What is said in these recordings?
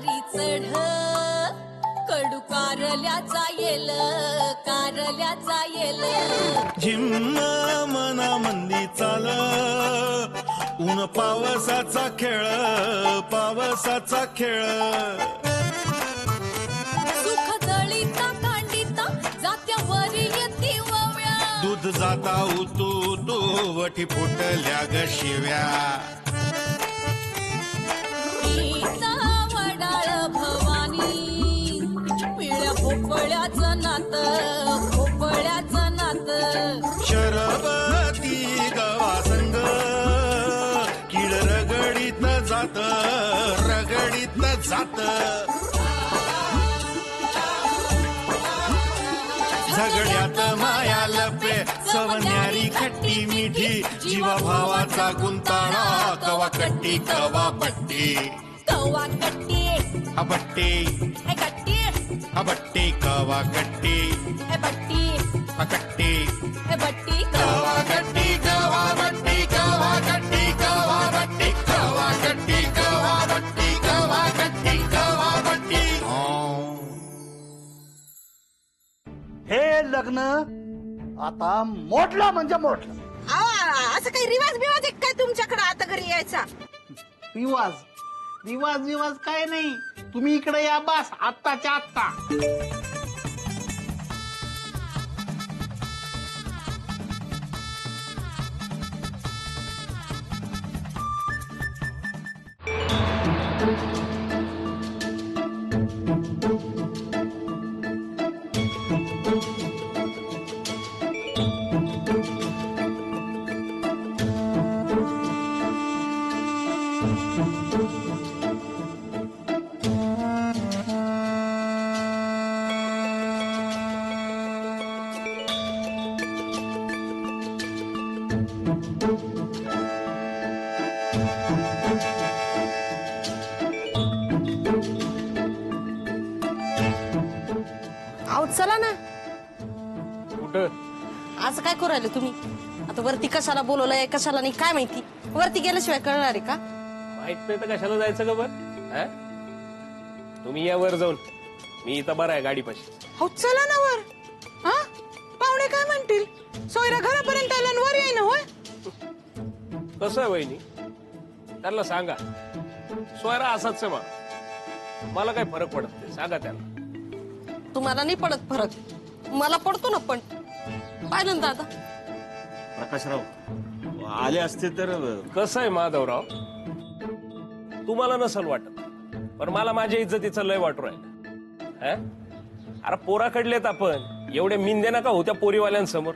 वरी चढ कडू कारल्याचा येल झिम्म मना मंदी चाल ऊन पावसाचा खेळ सुख दळीता कांडिता जात्यावरी येती वव्या दूध जाता उतू वठी फुटल्या ग शिव्या गीता वडाळ भवानी पिळ्या भोपळ्याचं नात शरबती गवा संग किड रगडीत जात झगड्यात माया लपे सवन्यारी खट्टी मिठी जीवा भावाचा गुंताळा कवा कट्टी कवा बट्टी अबट्टी अबट्टी कवा कट्टी बट्टी अकट्टी बट्टी कवा कट्टी कवा बट्टी कवा कट्टी कवा बट्टी कवा कट्टी कवा बट्टी कवा कट्टी कवा बट्टी हे लग्न आता मोडलं म्हणजे मोडलं. असं काही रिवाज बिवाज आहे काय तुमच्याकडे आता घरी यायचा? रिवाज काय नाही. तुम्ही इकडे या बस आत्ताच्या आत्ता. आहो चला ना. कुठं असं काय करू राहिले तुम्ही? आता वरती कशाला बोलवलंय कशाला नाही काय माहिती. वरती गेल्याशिवाय कळणार आहे का? माहित नाही तर कशाला जायचं का बरं? तुम्ही या वर जाऊन, मी इथं बरं आहे गाडीपाशी. हो चला ना वर. हा पाहुणे काय म्हणतील? सोयरा घरापर्यंत आला आणि वर येई ना होय. कसं आहे वहिनी, त्यांना सांगा सोयरा असाच आहे मला काय फरक पडत नाही. सांगा त्यांना. तुम्हाला नाही पडत फरक, मला पडतो ना. पण पाहिलं ना दादा, प्रकाशराव आले असते तर. कसं आहे माधवराव, तुम्हाला नसल वाटत पण मला माझ्या इज्जतीचं लय वाटू राहिलं. अरे पोराकडलेत आपण, एवढे मिंदे नका होत्या पोरीवाल्यांसमोर.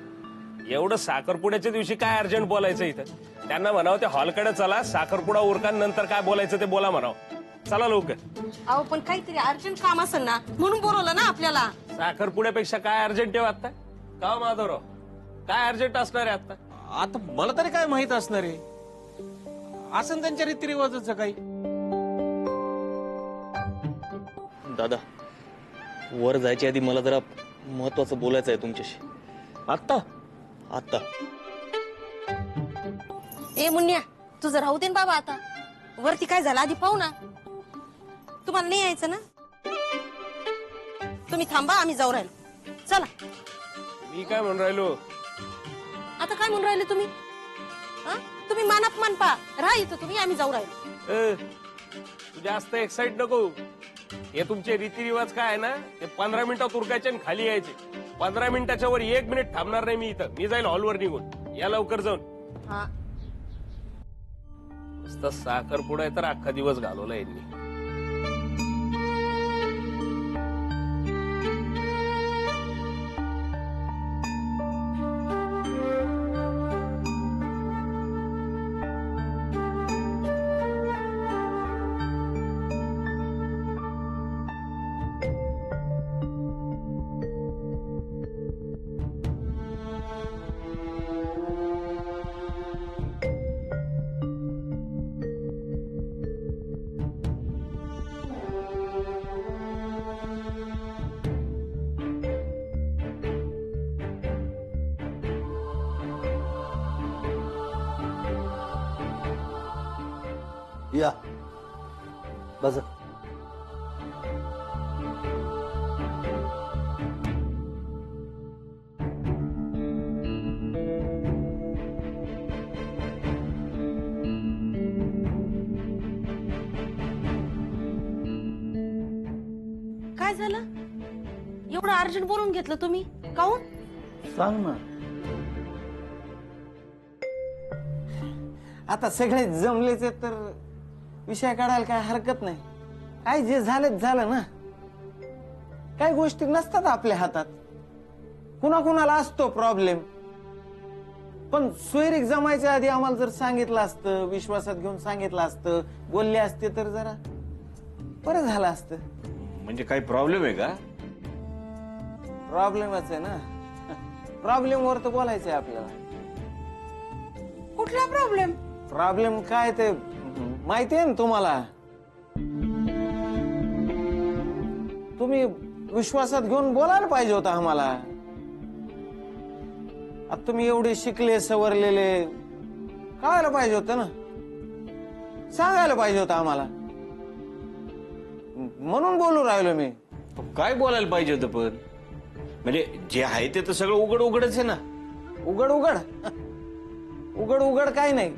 एवढं साखरपुड्याच्या दिवशी काय अर्जंट बोलायचं इथं? त्यांना म्हणावं त्या हॉलकडे चला, साखरपुडा उरकान नंतर काय बोलायचं ते बोला म्हणावं. चला लवकर. अहो पण काहीतरी अर्जंट काम असेल ना म्हणून बोलवलं ना आपल्याला. साखरपुड्यापेक्षा काय अर्जंट आहे आता? का माधवराव, काय अर्जंट असणार आहे आता? आता मला तरी काय माहित असणार आहे, असं त्यांच्या रीतिरिवाजाचं काही. दादा, वर जायच्या आधी मला जरा महत्वाचं बोलायचं आहे तुमच्याशी. आता आता ए मुन्या, तुझं राहू दे ना बाबा. आता वरती काय झालं आधी पाहू ना. तुम्हाला नाही यायचं ना? तुम्ही थांबा, आम्ही जाऊ राहिलो. चला. मी काय म्हणून राहिलो? आता काय म्हणून राहिले तुम्ही? तुम्ही मानाप मान पा राहा इथं तुम्ही, आम्ही जाऊ राहिलो. तू जास्त एक्साइट नको. हे तुमचे रीतिरिवाज काय आहे ना, ते 15 मिनिटात उरकायचे आणि खाली यायचे. 15 मिनिटाच्या वर 1 मिनिट थांबणार नाही मी इथं. मी जाईल हॉलवर निघून. या लवकर जाऊन. हा नुसतं साखरपुडा आहे तर अख्खा दिवस घालवला यांनी. या बस. काय झालं? एवढं अर्जंट बोलून घेतलं तुम्ही, काहून? सांग ना. आता सगळे जमलेच आहेत तर विषय काढायला काय हरकत नाही. काय जे झालं झालं ना. काही गोष्टी नसतात आपल्या हातात. कुणाकुणाला असतो प्रॉब्लेम. पण सोयरीक जमायच्या आधी आम्हाला जर सांगितलं असतं, विश्वासात घेऊन सांगितलं असतं, बोलले असते तर जरा बरं झालं असतं. म्हणजे काही प्रॉब्लेम आहे का? प्रॉब्लेमच आहे ना. प्रॉब्लेम वर तर बोलायचंय आपल्याला. कुठला प्रॉब्लेम? प्रॉब्लेम काय ते माहिती आहे ना तुम्हाला. तुम्ही विश्वासात घेऊन बोलायला पाहिजे होता आम्हाला. आता तुम्ही एवढे शिकले सवरलेले, कळायला पाहिजे होतं ना. सांगायला पाहिजे होतं आम्हाला. म्हणून बोलू राहिलो मी. काय बोलायला पाहिजे होतं पण? म्हणजे जे आहे ते तर सगळं उघड उघडच आहे ना. उघड उघड उघड उघड काय नाही.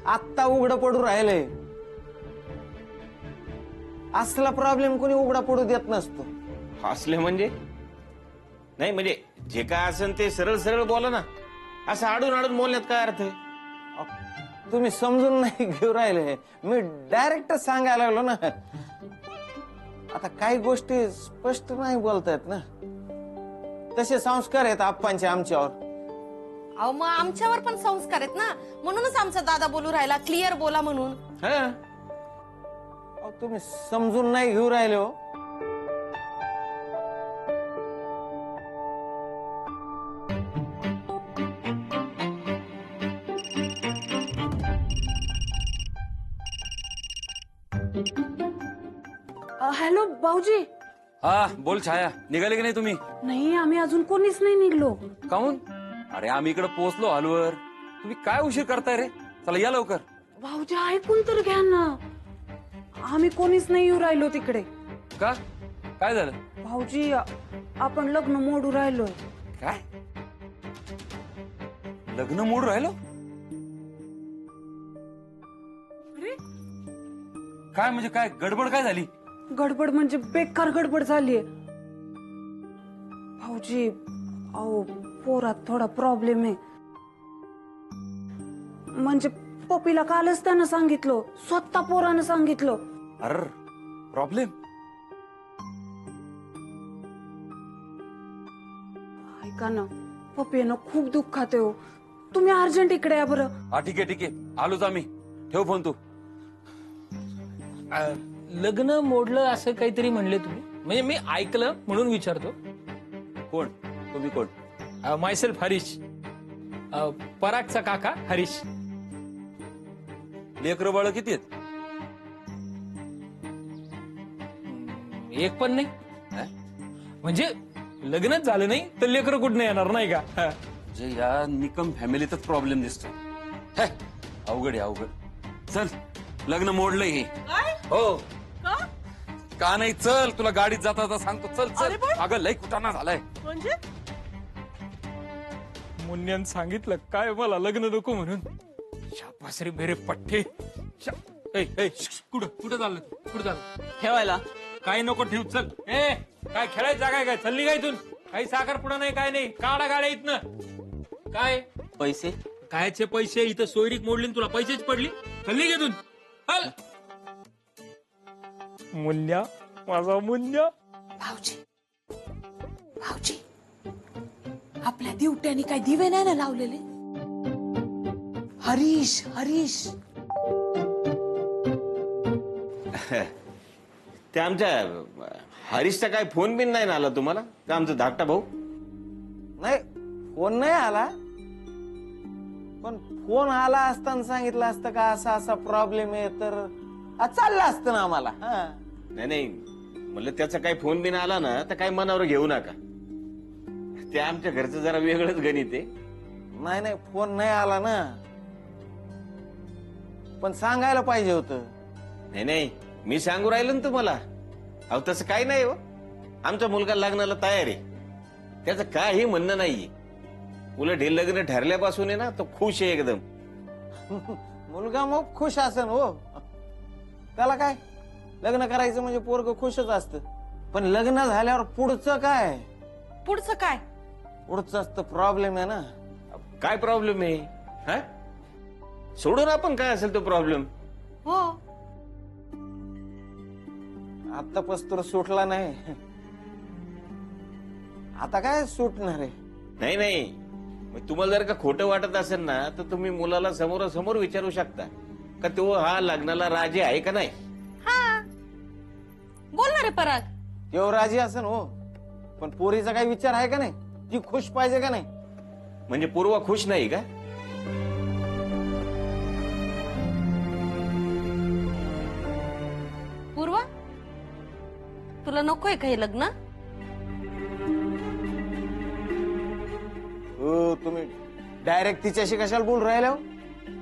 आत्ता उघड पडू राहिलंय. असला प्रॉब्लेम कोणी उघडा पडू देत नसतो. हसले म्हणजे? नाही म्हणजे जे काय असेल ते सरळ सरळ बोला ना. असं आडून आडून बोलण्यात काय अर्थ आहे? तुम्ही समजून नाही घेऊ राहिले. मी डायरेक्ट सांगायला लागलो ना. आता काही गोष्टी स्पष्ट नाही बोलतायत ना. तसे संस्कार आहेत आप्पांचे आमच्यावर. अहो मग आमच्यावर पण संस्कार आहेत ना. म्हणूनच आमचा दादा बोलू राहिला, क्लिअर बोला म्हणून. हा अहो, तुम्ही समजून नाही घेऊ राहिले हो. हॅलो भाऊजी. हा बोल छाया, निघाले की नाही तुम्ही? नाही, आम्ही अजून कोणीच नाही निघलो. काहून? अरे आम्ही इकडे पोहोचलो हॉलवर. तुम्ही काय उशीर करताय रे? चला या लवकर. भाऊजी ऐकून तर घ्या ना, आम्ही कोणीच नाही येऊ राहिलो तिकडे. का? काय झालं? भाऊजी आपण लग्न मोडू राहिलोय. काय लग्न मोड राहिलो? काय म्हणजे काय गडबड काय झाली? गडबड म्हणजे बेकार गडबड झालीये भाऊजी. अहो पोरात थोडा प्रॉब्लेम आहे. म्हणजे पप्पीला कालच त्यानं सांगितलं, स्वतः पोरानं सांगितलं. अर प्रॉब्लेम? ऐका ना, पप्पीनं खूप दुःखात आहे हो. तुम्ही अर्जंट इकडे या बरं. हा ठीक आहे ठीक आहे, आलोच आम्ही. ठेव फोन तू. लग्न मोडलं असं काहीतरी म्हणले तुम्ही? म्हणजे मी ऐकलं म्हणून विचारतो. कोण तुम्ही? कोण? मायसेल्फ हरीश, परागचा काका हरीश. लेकरं बाळ किती आहेत? एक पण नाही. म्हणजे लग्नच झालं नाही तर लेकरं कुठं येणार नाही का? म्हणजे या निकम फॅमिलीतच प्रॉब्लेम दिसतो. हे, अवघड आहे अवघड. चल लग्न मोडलंय हे. हो का नाही? चल तुला गाडीत जाता जाता सांगतो. चल चल. अगं लय कुटाणा झालाय. मुन्यान सांगितलं काय मला लग्न नको म्हणून. शाबास रे मेरे पठ्ठे. कुठं कुठं चाललं? कुठं चाललं? ठेवायला काय नको ठेव. चल. काय खेळायचं जागा आहे काय? चालली काय इथून? काही साखरपुडा नाही काय नाही. काढा गाड्या इथनं. काय पैसे? कायचे पैसे? इथं सोयरीक मोडली तुला पैसेच पडली. चालली घेतून. हल मुन्या, माझा मुन्या. भाऊजी भाऊजी, आपल्या दिवट्याने काय दिवे नाही ना लावलेले? हरीश हरीश. ते आमच्या हरीशचा काय फोन बिन नाही ना आला तुम्हाला? का आमचा धाकटा भाऊ? नाही, फोन नाही आला. पण फोन आला असताना सांगितलं असतं का असा असा प्रॉब्लेम आहे तर चाललं असतं ना आम्हाला. नाही नाही म्हणलं त्याचा काही फोन बिन आला ना तर काही मनावर घेऊ नका. ते आमच्या घरचं जरा वेगळंच गणित आहे. नाही नाही, फोन नाही आला ना. पण सांगायला पाहिजे होतं. नाही नाही मी सांगू राहिलो ना तुम्हाला. अहो तसं काही नाही हो. आमचा मुलगा लग्नाला तयार आहे. त्याचं काही म्हणणं नाहीये. उलट हे लग्न ठरल्यापासून आहे ना तो खुश आहे एकदम. मुलगा मग खुश असेल हो. त्याला काय, लग्न करायचं म्हणजे पोरग खुशच असतं. पण लग्न झाल्यावर पुढचं काय? पुढचं काय? पुढचाच तर प्रॉब्लेम आहे ना. काय प्रॉब्लेम आहे? हा? सोडून आपण काय असेल तो प्रॉब्लेम. हो. आता पस्तर सुटला नाही, आता काय सुटणार आहे? नाही नाही, मग तुम्हाला जर का खोटं वाटत असेल ना, तर तुम्ही मुलाला समोरासमोर विचारू शकता का तो हा लग्नाला राजी आहे का नाही. हा, बोलणार आहे पराग. तेव्हा राजी असेल हो, पण पोरीचा काही विचार आहे का नाही? ती खुश पाहिजे का नाही? म्हणजे पूर्वा खुश नाही का? पूर्वा, तुला नकोय का हे लग्न? हो, तुम्ही डायरेक्ट तिच्याशी कशाला बोल राहिला हो?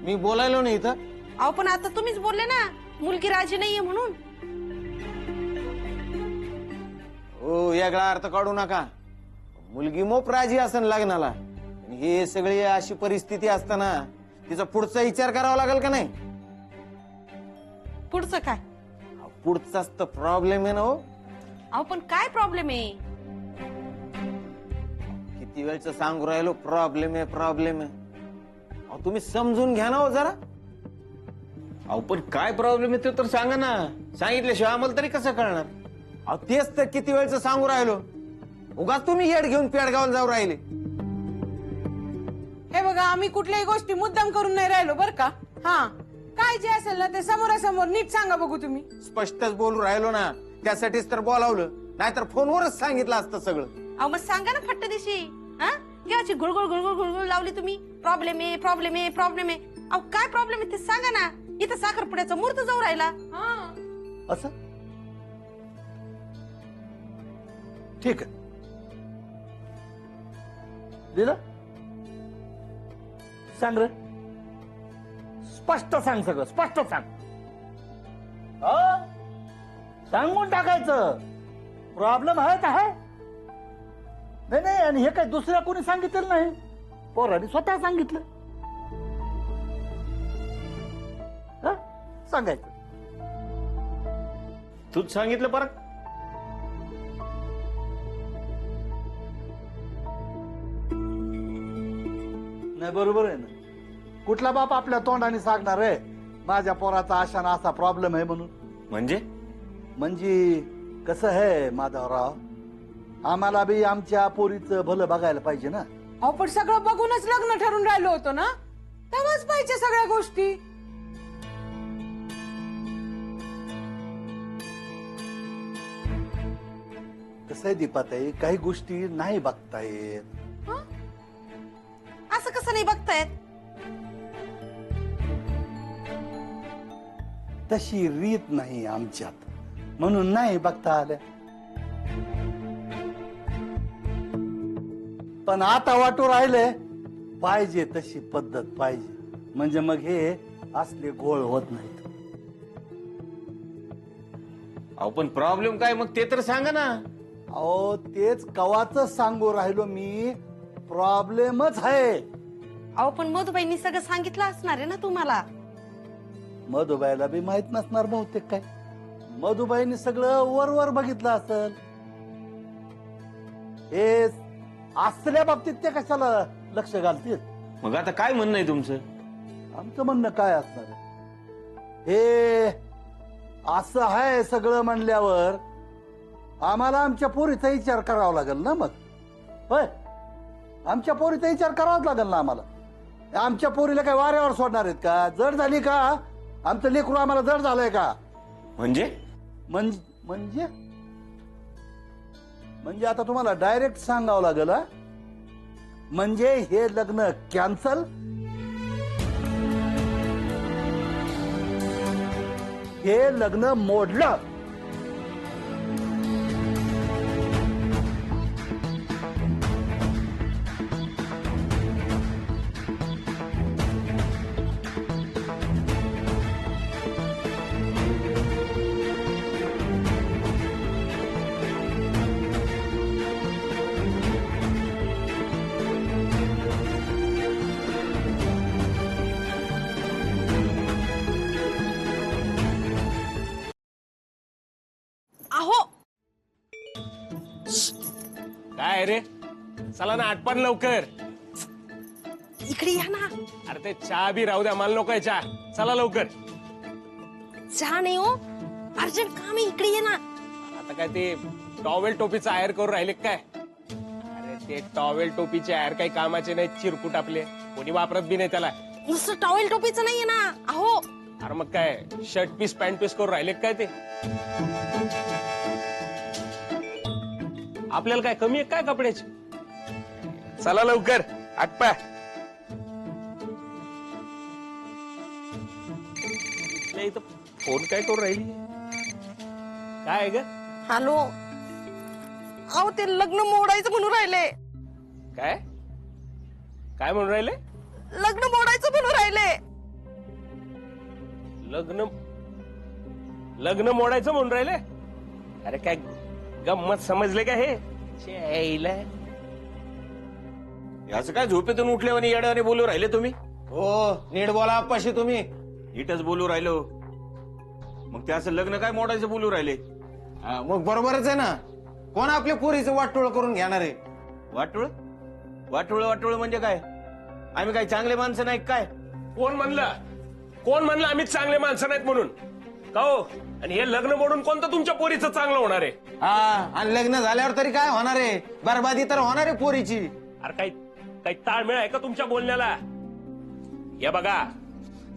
मी बोलायलो नाही इथं. अहो पण आता तुम्हीच बोलले ना मुलगी राजी नाहीये म्हणून. हो, वेगळा अर्थ काढू नका. मुलगी मोप राजी असेल लग्नाला. आणि हे सगळी अशी परिस्थिती असताना तिचा पुढचा विचार करावा लागेल का नाही? पुढचं काय? पुढचाच तर प्रॉब्लेम आहे ना हो. अहो पण काय प्रॉब्लेम आहे? किती वेळचं सांगू राहिलो प्रॉब्लेम आहे प्रॉब्लेम आहे. अहो, तुम्ही समजून घ्या ना हो जरा. अहो पण काय प्रॉब्लेम आहे ते तर सांगा ना. सांगितल्याशिवाय आम्हाला तरी कसं कळणार? अहो, तेच तर किती वेळचं सांगू राहिलो. उगाच तुम्ही येड घेऊन पेडगावला जाऊ राहिले. हे बघा, आम्ही कुठल्याही गोष्टी मुद्दाम करून नाही राहिलो बर का. हा, काय जे असेल ना ते समोरासमोर नीट सांगा बघू. तुम्ही स्पष्टच बोलू राहिलो ना, त्यासाठीच तर बोलावलं. नाहीतर फोनवरच सांगितलं असतं सगळं. अहो मग सांगा ना फट्ट दिशी. हा, केव्हाची गुळगुळ गुळगुळ गुळगुळ लावली तुम्ही. प्रॉब्लेम आहे प्रॉब्लेम आहे प्रॉब्लेम आहे. अहो काय प्रॉब्लेम आहे ते सांगा ना. इथं साखरपुड्याचा मुहूर्त जाऊ राहिला. असं ठीक आहे. दिलं सांग रे, स्पष्ट सांग, सगळं स्पष्ट सांग. सांगून टाकायचं. प्रॉब्लेम आहे का? आहे नाही नाही. आणि हे काय दुसऱ्या कोणी सांगितलं नाही, पोरांनी स्वतः सांगितलं. सांगायचं. तूच सांगितलं परत. नाही बरोबर आहे ना. कुठला बाप आपल्या तोंडाने सांगणार आहे माझ्या पोराचा अशा ना असा प्रॉब्लेम आहे म्हणून? म्हणजे कसं आहे माधवराव, आम्हाला बी आमच्या पोरीचं भलं बघायला पाहिजे ना. अहो पण सगळं बघूनच लग्न ठरून राहिलो होतो ना, तेव्हाच पाहिजे सगळ्या गोष्टी. कसं आहे दीपाताई, काही गोष्टी नाही बघता येत. असं कसं नाही बघतायत? तशी रीत नाही आमच्यात, म्हणून नाही बघता आल्या. पण आता वाटू राहिले पाहिजे तशी पद्धत पाहिजे, म्हणजे मग हे असले घोळ होत नाहीत. अहो पण प्रॉब्लेम काय मग ते तर सांगा ना. अहो तेच कवाच सांगू राहिलो मी, प्रॉब्लेमच आहे. अहो पण मधुबाईंनी सगळं सांगितलं असणार आहे ना तुम्हाला. मधुबाईला बी माहित नसणार बहुतेक. काय मधुबाईंनी सगळं वर बघितलं असेल. हे असल्या बाबतीत ते कशाला लक्ष घालतील? मग आता काय म्हणणं आहे तुमचं? आमचं म्हणणं काय असणार आहे, हे असं आहे सगळं म्हणल्यावर आम्हाला आमच्या पोरीचा विचार करावा लागेल ना. मग होय, आमच्या पोरीचा विचार करावाच लागेल ना आम्हाला. आमच्या पोरीला काय वाऱ्यावर सोडणार आहेत का? जड झाली का? आमचं लेकरू आम्हाला जड झालंय का? म्हणजे म्हणजे म्हणजे आता तुम्हाला डायरेक्ट सांगावं लागेल. म्हणजे हे लग्न कॅन्सल, हे लग्न मोडलं. काय रे चला ना आटपान लवकर. इकडे या ना. अरे ते चहा बी राहू द्या मला नकोय चहा. चला लवकर. चहा नाही हो, अर्जंट काम आहे, इकडे ये ना. आता काय ते टॉवेल टोपीचा आयर करून राहिले काय? अरे ते टॉवेल टोपीचे आयर काही कामाचे नाही, चिरकुट आपले कोणी वापरत बी नाही त्याला. नुसतं टॉवेल टोपीचं नाहीये ना अहो. अरे मग काय शर्ट पीस पॅन्ट पीस करून राहिले काय ते? आपल्याला काय कमी आहे काय कपड्याची? चला लवकर आटपा. इथं फोन काय करून राहिली? काय आहे ग? हॅलो. अहो ते लग्न मोडायचं म्हणून राहिले. काय काय म्हणून राहिले? लग्न मोडायचं म्हणून राहिले. लग्न लग्न मोडायचं म्हणून राहिले? अरे काय गंमत समजले का हे? याचं काय झोपेतून उठल्यावानी येड्यावानी बोलू राहिले तुम्ही? हो नीट बोला आप्पाशी तुम्ही. नीटच बोलू राहिलो. मग ते असं लग्न काय मोडायचं बोलू राहिले? हा, मग बरोबरच आहे ना. कोण आपल्या पोरीचं वाटोळ करून घेणार आहे? वाटोळ वाटोळ वाटोळ म्हणजे काय? आम्ही काय चांगले माणसं नाही काय? कोण म्हणलं? कोण म्हणलं आम्ही चांगले माणसं नाहीत म्हणून? का हो? आणि हे लग्न मोडून कोणतं तुमच्या पोरीचं चांगलं होणार आहे? हा आणि लग्न झाल्यावर तरी काय होणार आहे? बरबादी तर होणार आहे पोरीची. अरे काही ताळमेळ आहे का तुमच्या बोलण्याला? हे बघा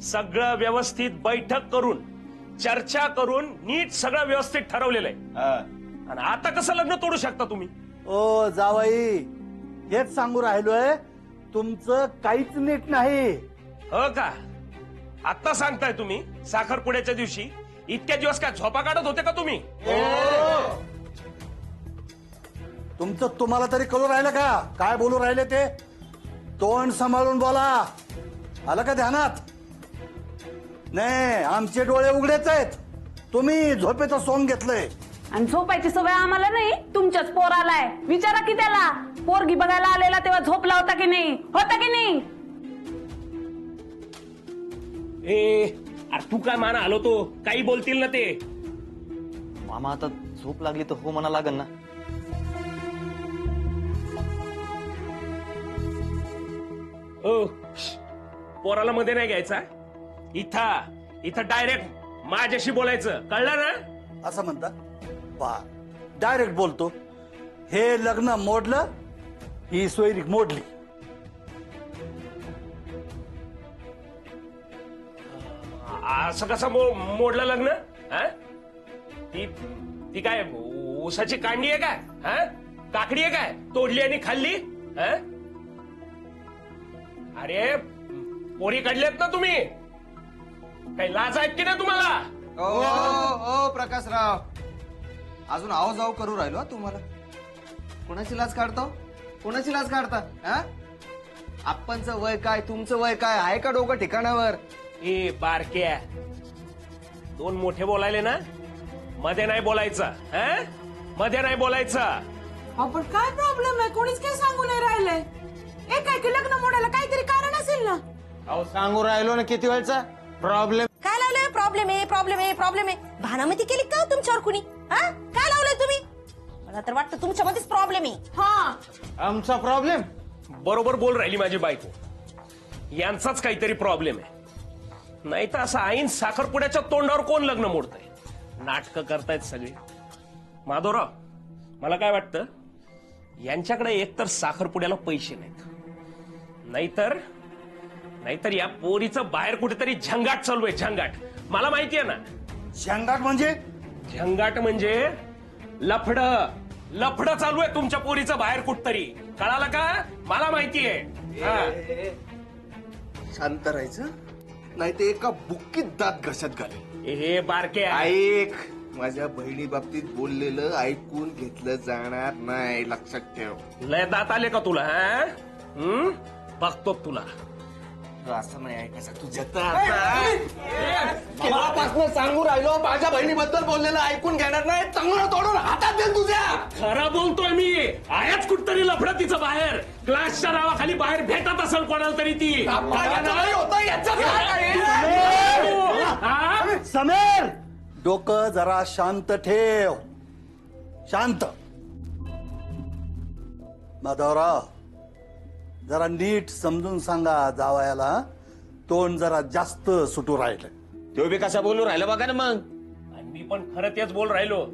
सगळं व्यवस्थित बैठक करून चर्चा करून नीट सगळं व्यवस्थित ठरवलेलं आहे. आणि आता कसं लग्न तोडू शकता तुम्ही? ओ जावाई, हेच सांगू राहिलोय, तुमचं काहीच नीट नाही. हो का? आता सांगताय तुम्ही? साखरपुड्याच्या दिवशी इतक्या दिवस काय झोपा काढत होते का तुम्ही? तुमचं तुम्हाला तरी कळू राहिलं का काय बोलू राहिले ते? तोंड सांभाळून बोला. आलं का ध्यानात? नाही, आमचे डोळे उघडेच आहेत. तुम्ही झोपेचं सोंग घेतलंय. आणि झोपायची सवय आम्हाला नाही, तुमच्याच पोराला आहे. विचारा की त्याला, पोरगी बघायला आलेला तेव्हा झोपला होता की नाही? होता की नाही? अरे तू काय माना आलो तो? काही बोलतील ना ते. मामा आता झोप लागली तर हो म्हणा लागल ना. पोराला मध्ये नाही घ्यायचा. इथं डायरेक्ट माझ्याशी बोलायचं, कळलं ना? असं म्हणता पा डायरेक्ट बोलतो. हे लग्न मोडलं, ही सोयरी मोडली. असं कसं मोडलं लग्न? हा? ती काय ऊसाची कांडी आहे काय? हा? काकडी आहे काय? तोडली आणि खाल्ली? हा? अरे पोरी काढल्यात ना तुम्ही? काही लाज आहेत की नाही तुम्हाला? ओ प्रकाशराव, अजून आव जाऊ करू राहिलो तुम्हाला. कोणाची लाज काढतो? कोणाची लाज काढता? हा? आपणचं वय काय, तुमचं वय काय आहे का डोकं ठिकाणावर? ए बारक्या, दोन मोठे बोलायले ना, मध्ये नाही बोलायचं. हा? मध्ये नाही बोलायचं. आपण काय प्रॉब्लेम आहे? कोणीच काय सांगू नाही राहिलंय. काय की लग्न मोडायला काहीतरी कारण असेल ना? अहो सांगू राहिलो ना किती वेळचा प्रॉब्लेम. काय लावलंय? प्रॉब्लेम आहे, प्रॉब्लेम आहे, प्रॉब्लेम आहे. भानामती केली का हो तुमच्यावर कुणी? हा? काय लावलंय तुम्ही? मला तर वाटतं तुमच्यामध्येच प्रॉब्लेम आहे. हा आमचा प्रॉब्लेम? बरोबर बोल राहिली माझी बायको. यांचाच काहीतरी प्रॉब्लेम आहे. नाही तर असं आईन साखरपुड्याच्या तोंडावर कोण लग्न मोडतंय? नाटकं करतायत सगळे. माधवराव, मला काय वाटतं, यांच्याकडे एकतर साखरपुड्याला पैसे नाहीत, नाहीतर या पोरीचं बाहेर कुठेतरी झंगाट चालू आहे. झंगाट मला माहितीये ना. झंगाट म्हणजे? झंगाट म्हणजे लफड चालू आहे तुमच्या पोरीचं बाहेर कुठतरी. कळालं का? मला माहितीये. शांत राहायचं, नाही ते एका बुक्कीत दात घशात घाले. हे बारके ऐक, माझ्या बहिणी बाबतीत बोललेलं ऐकून घेतलं जाणार नाही, लक्षात ठेव. लय दात आले का तुला? बघतो तुला. असं नाही ऐकायचं तुझ्या. केव्हापासून सांगू राहिलो, माझ्या बहिणीबद्दल बोललेलं ऐकून घेणार नाही, चांगलं तोडून हातात देईल तुझ्या. खरं बोलतोय मी. आहेच कुठतरी लफडं तिचं बाहेर. क्लासच्या नावाखाली बाहेर भेटत असेल कोणाला तरी ती. समीर, डोकं जरा शांत ठेव. शांत. माधवराव, जरा नीट समजून सांगा जावयाला, तोंड जरा जास्त सुटू राहिलं. तो बी कसा बोलू राहिला बघा ना मग. आणि मी पण खरं तेच बोल राहिलो.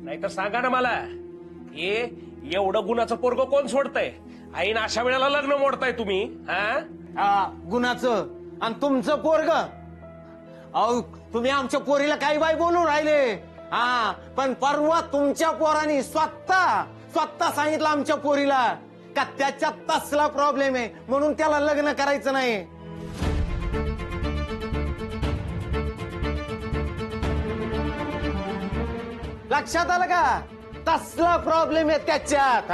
नाहीतर सांगा ना मला, हे एवढं गुणाचं पोरग कोण सोडतंय? आईन अशा वेळेला लग्न मोडताय तुम्ही. गुणाचं आणि तुमचं पोरग. अहो तुम्ही आमच्या पोरीला काही बाई बोलून राहिले. पण परवा तुमच्या पोराने स्वतः सांगितलं आमच्या पोरीला का त्याच्यात तसला प्रॉब्लेम आहे म्हणून त्याला लग्न करायचं नाही. लक्षात आलं का? तसला प्रॉब्लेम आहे त्याच्यात.